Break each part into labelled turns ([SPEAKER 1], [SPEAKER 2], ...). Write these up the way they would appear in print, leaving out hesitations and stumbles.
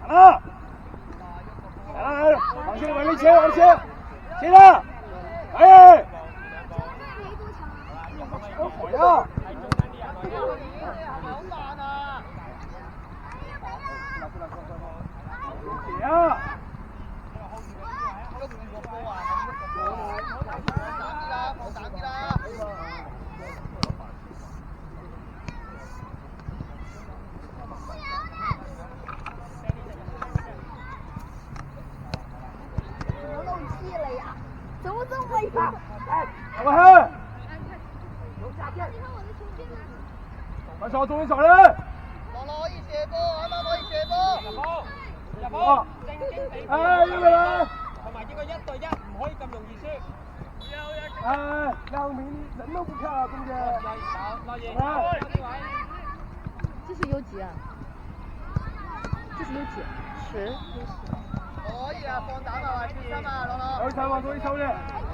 [SPEAKER 1] 了，来，往前往里切，往前，切了，哎，好火呀！呀！
[SPEAKER 2] 怎么这么远？
[SPEAKER 1] 我看，快手，终于找人。
[SPEAKER 3] 可以射波，啱啱可以射波。
[SPEAKER 4] 入波，正經地
[SPEAKER 1] 哎，呢個人。
[SPEAKER 4] 同埋呢個1對1唔可以咁容易輸。
[SPEAKER 1] 哎，兩名人都不看，中間。
[SPEAKER 2] 這是有幾啊？這是有幾？10。
[SPEAKER 3] 可以啊，放膽啊，決心啊，朗朗。
[SPEAKER 1] 有抽啊，終於抽啫！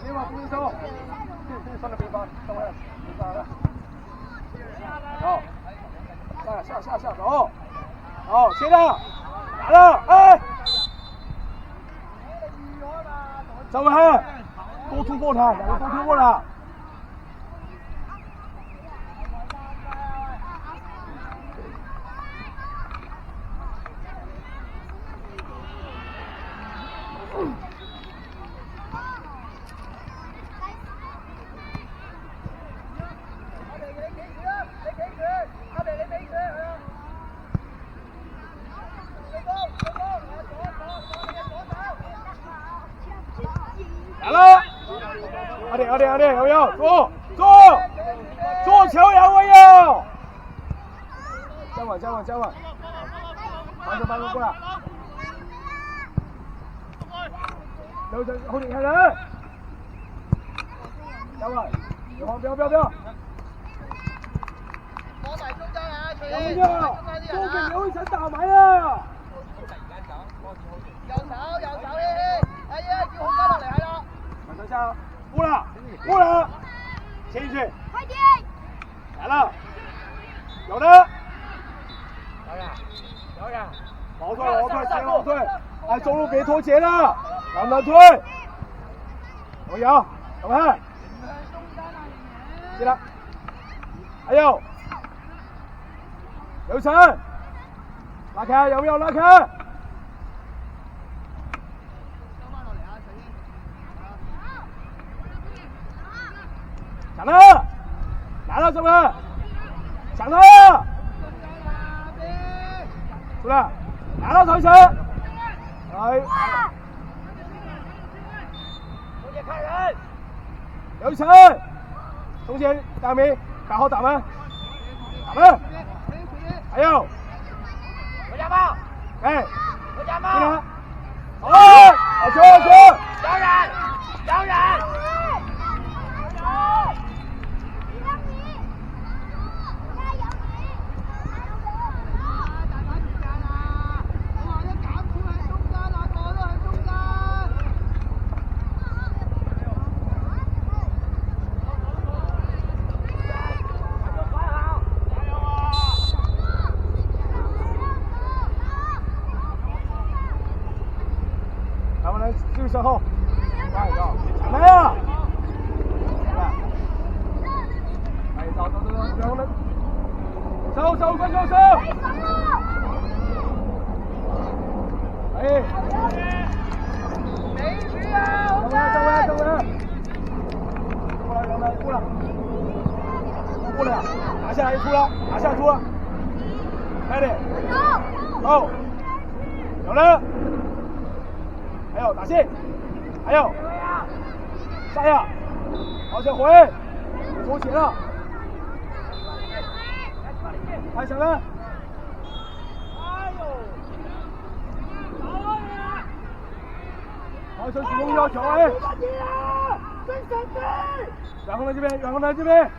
[SPEAKER 1] 你話終於抽，分咗俾翻，收開，俾翻啦。好，下，走，好，切了，來了，哎，張文翰，多突破他，兩個多突破他。來了，阿弟，有沒有？做球有沒有？站穩，搬過來。留着後面看人。站穩，不要。
[SPEAKER 3] 放埋中間啊，徐
[SPEAKER 1] 有沒有？都給劉一成打埋啊！
[SPEAKER 3] 右手，哎呀，叫空間落嚟係啦。
[SPEAKER 1] 往下，過了，切進去。
[SPEAKER 2] 快點！
[SPEAKER 1] 來了，有的。
[SPEAKER 4] 有人。
[SPEAKER 1] 後退，先後退。哎，中路別脫節了，讓他退。有，怎麼看？進來。還有，劉成，拉開，有沒有拉開？搶了，來了，怎麼？搶了，出來，來了，曹晨，來，
[SPEAKER 4] 中間看人，
[SPEAKER 1] 劉晨，中間大明，打好打門，還有，
[SPEAKER 4] 我家貓，
[SPEAKER 1] 哎，
[SPEAKER 4] 我家
[SPEAKER 1] 進來，
[SPEAKER 4] 貓，
[SPEAKER 1] 好球，
[SPEAKER 4] 有人。
[SPEAKER 1] 这个身后，快走，抢来呀！哎，走，然后呢？走，快走！哎，
[SPEAKER 3] 美女啊！
[SPEAKER 1] 站穩，過來，拿下來出了，快點，走，有了。還有打進，還有下呀，往前回，左前了，還想呢？好，手啟動要求哎，然後呢這邊，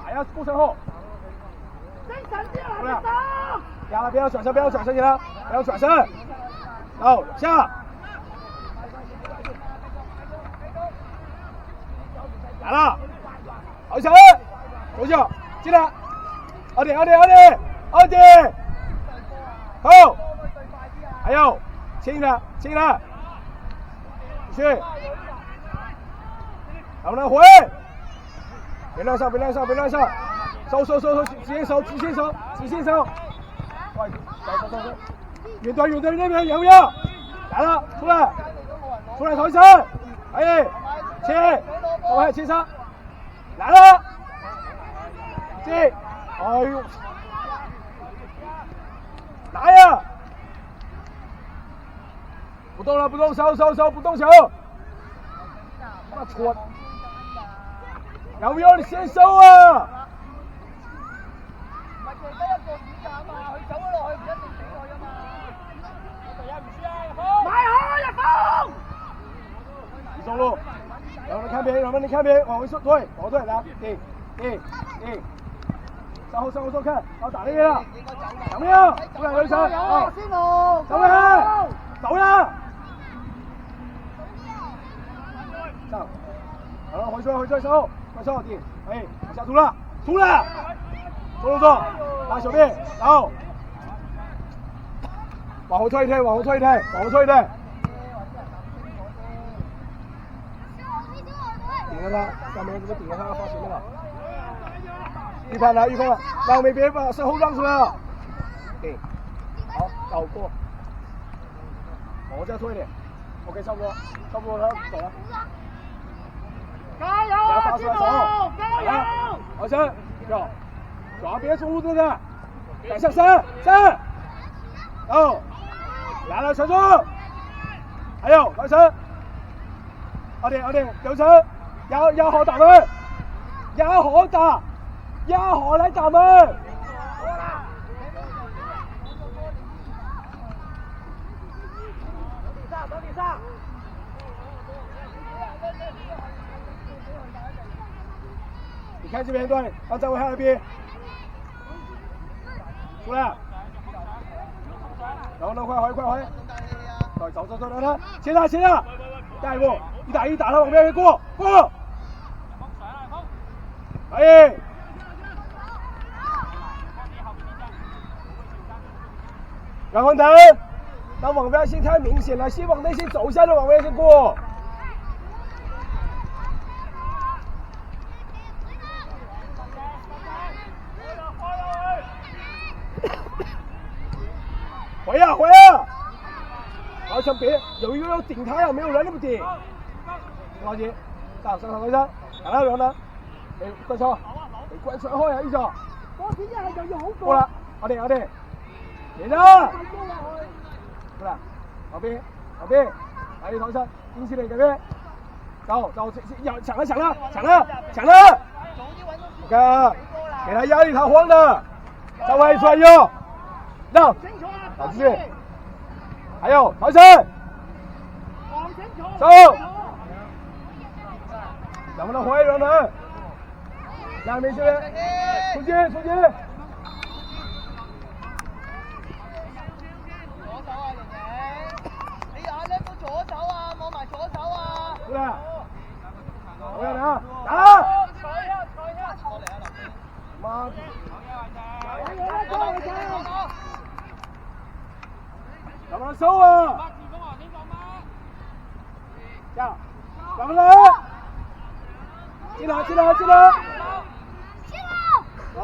[SPEAKER 1] 哎呀，過身後，過來，不要轉身，你了，不要轉身，走下。來了，好球，左腳進來，二弟，还有，轻的，轻的，去，咱们来回，别乱上，别乱上，别乱上，收，直线收，快，走，远队那边有没有？来了，出来，头一层，哎，切，走切杀，来了，进，哎呦，拿呀！不动了，收，不动球。那戳，有没有？你先收啊！
[SPEAKER 3] 唔係其實得一個選擇啊嘛，佢走咗落去唔一定死佢啊嘛。
[SPEAKER 4] 買好入攻！
[SPEAKER 1] 你中路，让我们看边，往回退，来，顶，上后看，然后打那边了，有没有？出来有一层，好，走呀！上，好了，回追收，快收，顶，哎，往下出了，做，打小便，然后往后退一退，顶着他，下面这个顶着他发球了，预判了，让我们别把身后让出来了，顶，好，绕过，我再拖一点 ，OK， 差不多，他走了。
[SPEAKER 4] 加油
[SPEAKER 1] 啊！
[SPEAKER 4] 加油！
[SPEAKER 1] 好身，跳，抓别中路的，改向3，来了，传中，还有高升，二点，刘成，压好打门，压好来打门。
[SPEAKER 4] 走你上。
[SPEAKER 1] 你看这边队，让站位看那边，出来，然后呢，快回，走，切他，下一步1打1，打他往边过，哎，然后呢，那网边线太明显了，先往内线走一下就往边线过。回呀！好像别有一个要顶他呀，没有人那么顶。不着急，上，打他人呢？关超，關傳開啊！呢座，過啦，我哋，嚟啦！過啦，後邊，喺台上，堅持嚟嘅咩？走，搶啦！看，給他壓力，他慌的，稍微出來用，讓，打出去，還有台上，走，咱們的回人呢？下面這邊，出擊！
[SPEAKER 3] 左手啊，瑩瑩，你眼咧個左手啊，望埋左手啊。
[SPEAKER 1] 出來，我要打，打！媽，咱們收啊！下，咱們來，進來！來，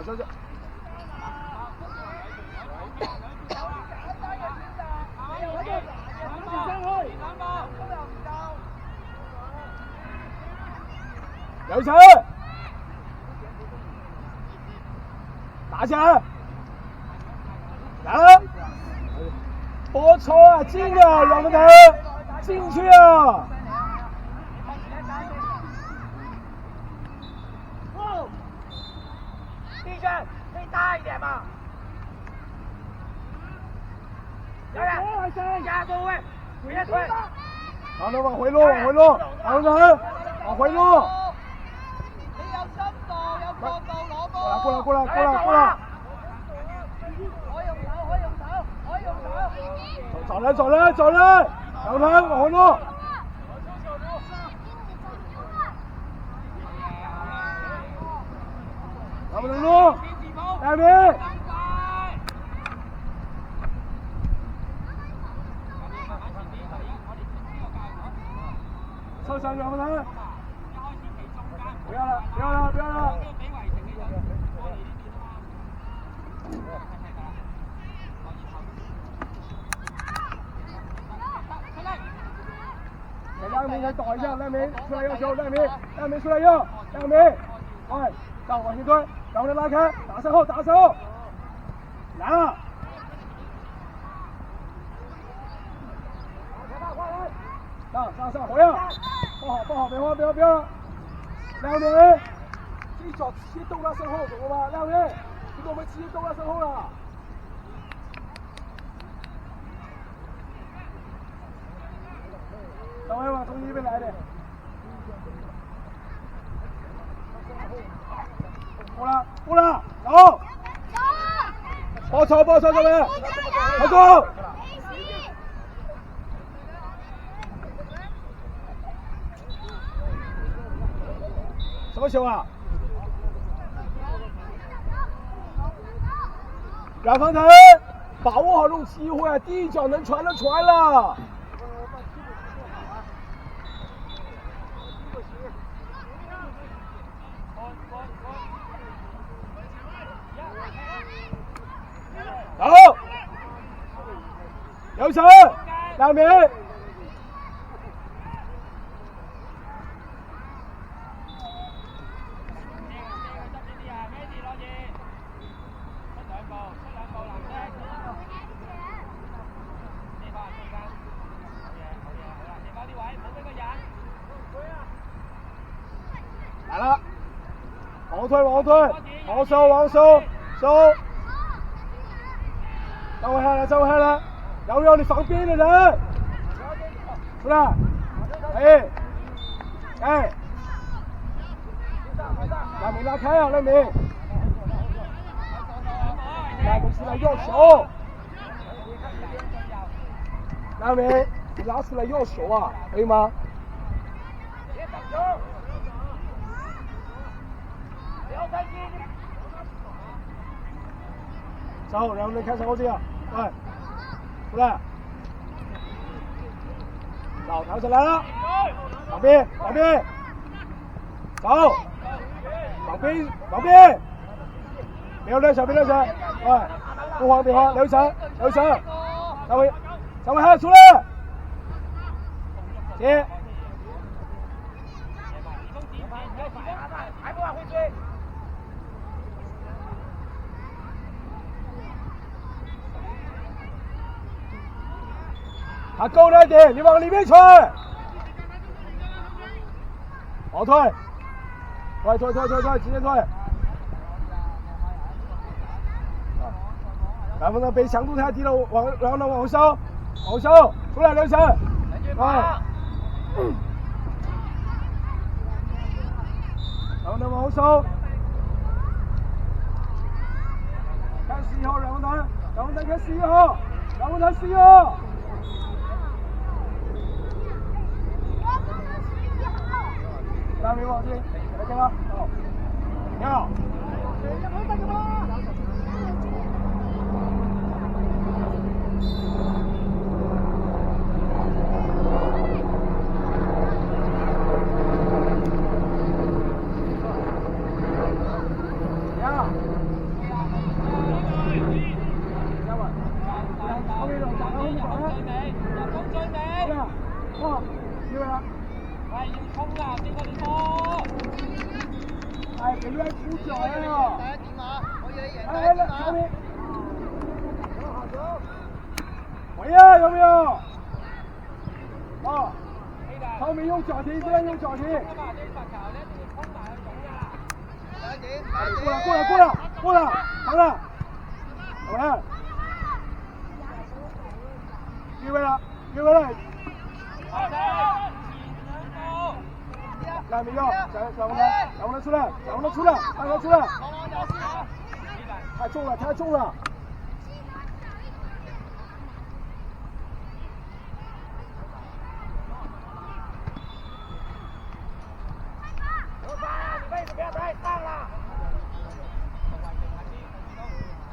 [SPEAKER 1] 走。有球，打起來！來了，多抽啊，進啊，兩個人進去啊！
[SPEAKER 4] 地震可以大一點嘛？有人壓過位，別推。
[SPEAKER 1] 然後往回落，然後呢，往回落。
[SPEAKER 3] 你有深度，有角度攞波。
[SPEAKER 1] 過來。
[SPEAKER 3] 可以用手。
[SPEAKER 1] 走人，往回落。咱們的路，下面。来倒一下，亮明出来要球，亮明出来要，亮明，哎，上往前推，然后再拉开，打身后，来了。上，回来，抱好，别慌，不要了。亮明，这一脚直接动到身后，懂了吗？亮明，你给我们直接动到身后了。稍微往中间边来点。过了，走！报仇，这边，快走！什么球啊？冉方腾，把握好这种机会，第一脚能传了。好，刘晨，亮明。来了，往后退，往收，站稳下来，要你防边的人，出来，哎，亮明拉开啊，亮明出来要球，亮明你拉出来要球啊，可以吗？走，然后你开始后这样，对，出来，老唐起来了，旁边，走，旁边，别乱想，对，不慌，刘晨，张伟汉出来，接。他够了一点，你往里面传，往退，直接退。然后呢，被强度太低了，然后呢往后收，出来刘晨，然后呢往后收，看11号冉宏腾看11号，冉宏腾11号。亮明往进，来看吧，要。给lui出脚呀！回呀，有没有？后面用腳停，不要用腳停。過了，行了，好了，越位了。亮明要，冉宏腾出来，让他出来，太重了。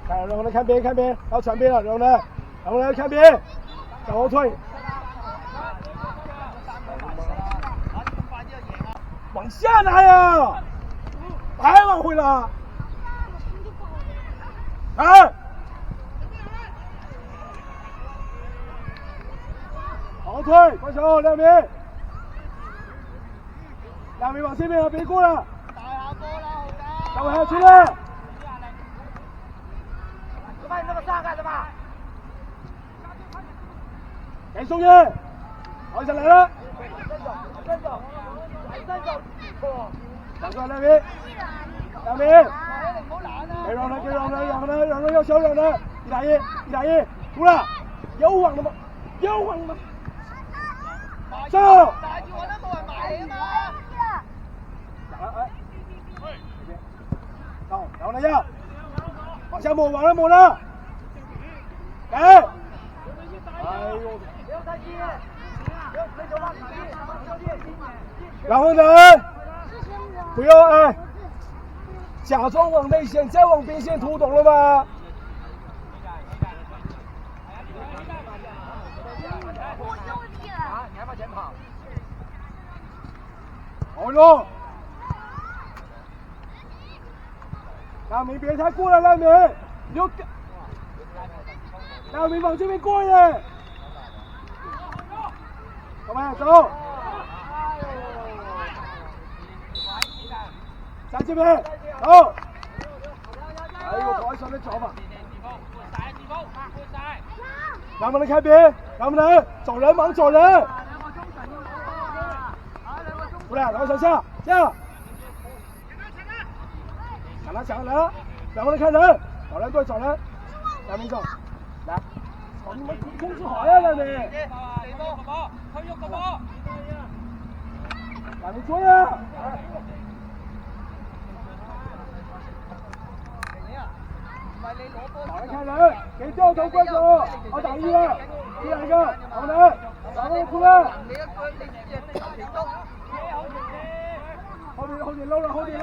[SPEAKER 1] 看，然后呢看边，要傳邊啦，然後呢看邊，向後退。往下拿呀！还往回拉！好退，快手，亮明！兩邊往前面，別過了。
[SPEAKER 3] 大下波啦，豪仔。
[SPEAKER 1] 兩位還要出來。
[SPEAKER 4] 怎么你这么上干什么？
[SPEAKER 1] 給宋燕，好，下來了。
[SPEAKER 4] 伸手，
[SPEAKER 1] 打出來兩邊，兩邊。
[SPEAKER 3] 你唔好懶啊！
[SPEAKER 1] 給讓他，讓他要小讓他，一打一，出了，有網了嗎？走。
[SPEAKER 3] 大住我都冇人埋你啊嘛！
[SPEAKER 1] 哎，到，然後呢要往下抹，往上抹了，給。哎呦！然後呢？不要假裝往內線，再往邊線突，懂了嗎？
[SPEAKER 4] 你還往前跑？
[SPEAKER 1] 好咯，大明別太過了，大明，你就大明往這邊過一點，走吧，走。在這邊，走。哎呦，不好意思，你走吧。能不能開邊？能不能走人？忙走人。出來，然後向下，下。搶了，兩個人看人，找人對，找人。兩名走，來，你們控制好呀，兩名。兩名追呀。找人看人，給掉頭關手，好打一了，第二個，好人，兩個人出來。後面漏了，後面。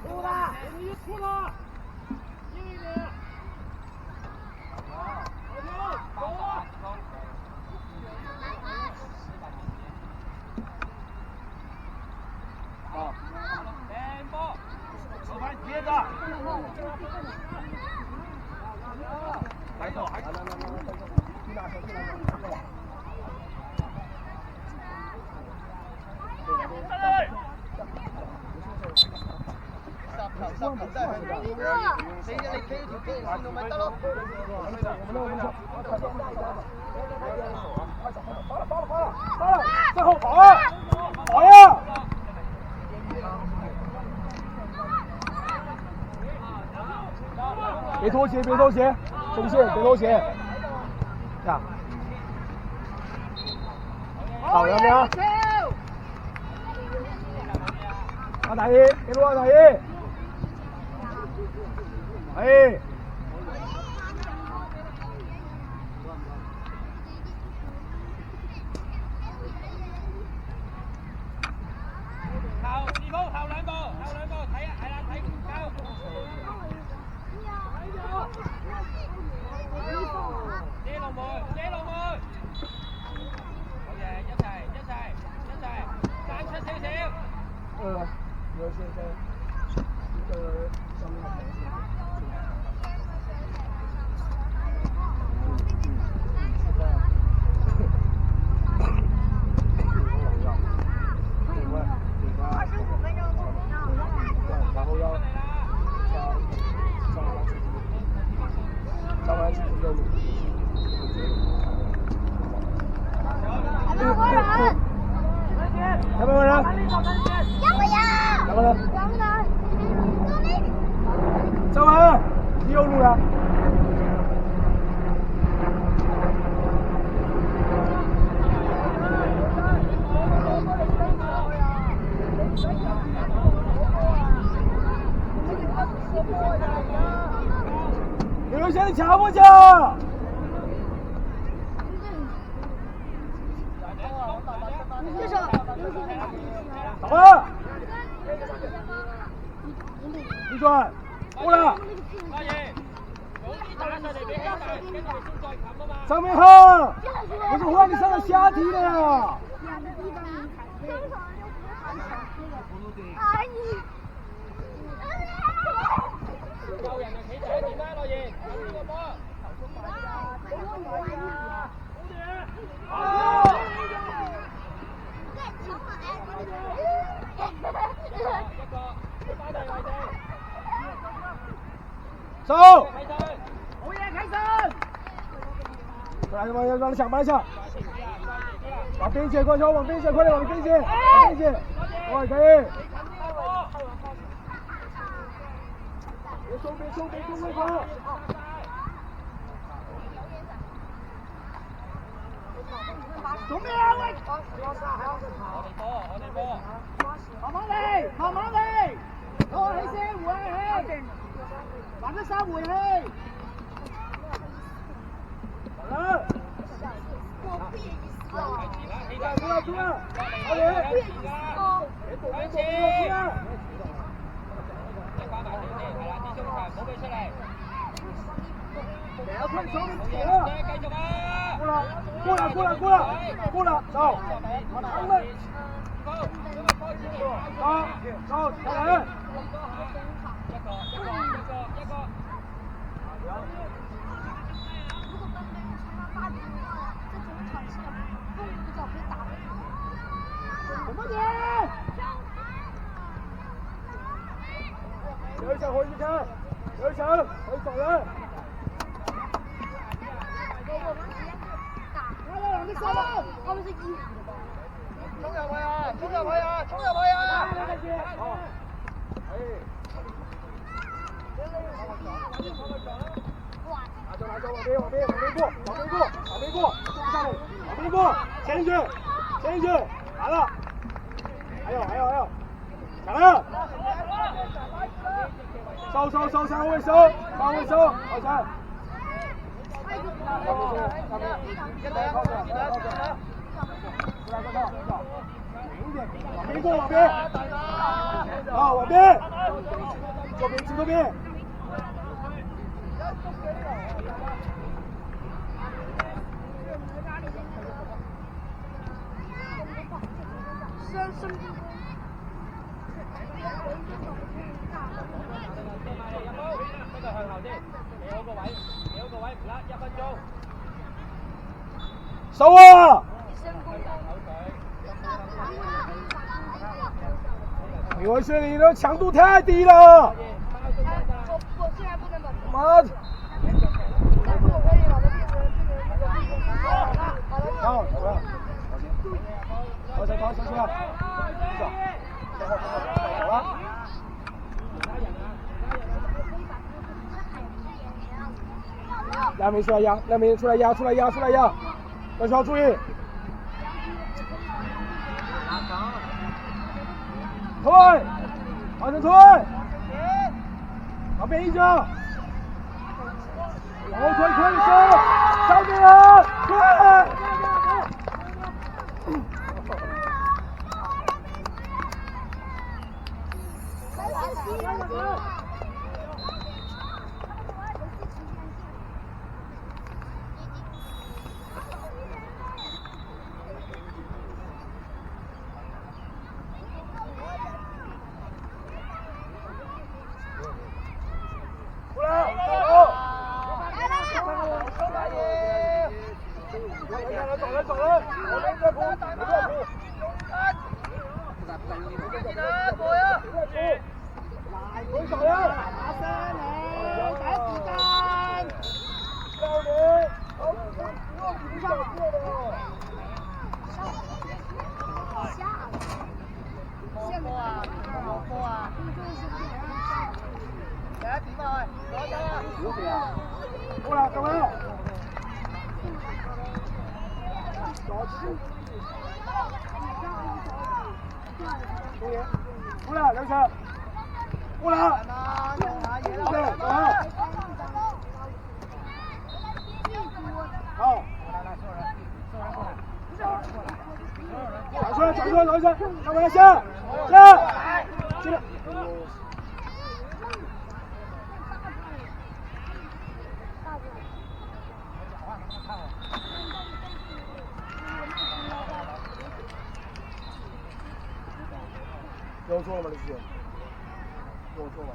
[SPEAKER 4] 出了，你出了。
[SPEAKER 1] 好。
[SPEAKER 4] 接着。来走，来。
[SPEAKER 3] 十球真係你企條機線度咪得咯。
[SPEAKER 1] 最後跑啊！跑呀！別拖鞋，中線，別拖鞋。呀！好，兩邊。阿大爺，給路阿大爺。哎。
[SPEAKER 4] 後兩步，睇啊，係啦，睇夠。遮龍門。好嘅，一齊，散出少少。
[SPEAKER 1] 有現在一個上面的然後要上完去任務。有沒有人？兩個人。上完，你有路了。劉先生搶不搶？走啊！李專，過來。上面好，我是換你上個下體的呀。
[SPEAKER 4] 救人啊！企住一點啦，樂言，呢個波。好嘢！
[SPEAKER 1] 走。
[SPEAKER 4] 好嘢，啟信。
[SPEAKER 1] 来，让他想，慢想。往边线过球，往边线，快点往边线，往边线，可以。别松，快跑！
[SPEAKER 4] 做咩啊喂？慢慢嚟，攞起先，回氣，玩咗3回氣。
[SPEAKER 1] 来，出来，好点。快球，过了，走，长门，走，来人。有一场回去看，有一场可以走人。
[SPEAKER 3] 衝入去啊！
[SPEAKER 1] 拿走，往边过，往边过，前进去，来了，还有，抢了，收，三位收，好球。往边过，往边，好，往边，左边。收啊！李文轩，你的强度太低了。
[SPEAKER 3] 我现在不能把。
[SPEAKER 1] 妈的！好，走了。小心啊！走了。两名出来压，要需要注意。退，往前退，旁边一脚，往后退，快手，上面人，退。走人，我们这扑，走人，
[SPEAKER 4] 打聲你，第一時間。
[SPEAKER 1] 少年，不上课的。过来，走人。过来，刘晨，过来，对，走啊！好，转出来，刘晨，上来下，进来。又错了吗？这是？又错了。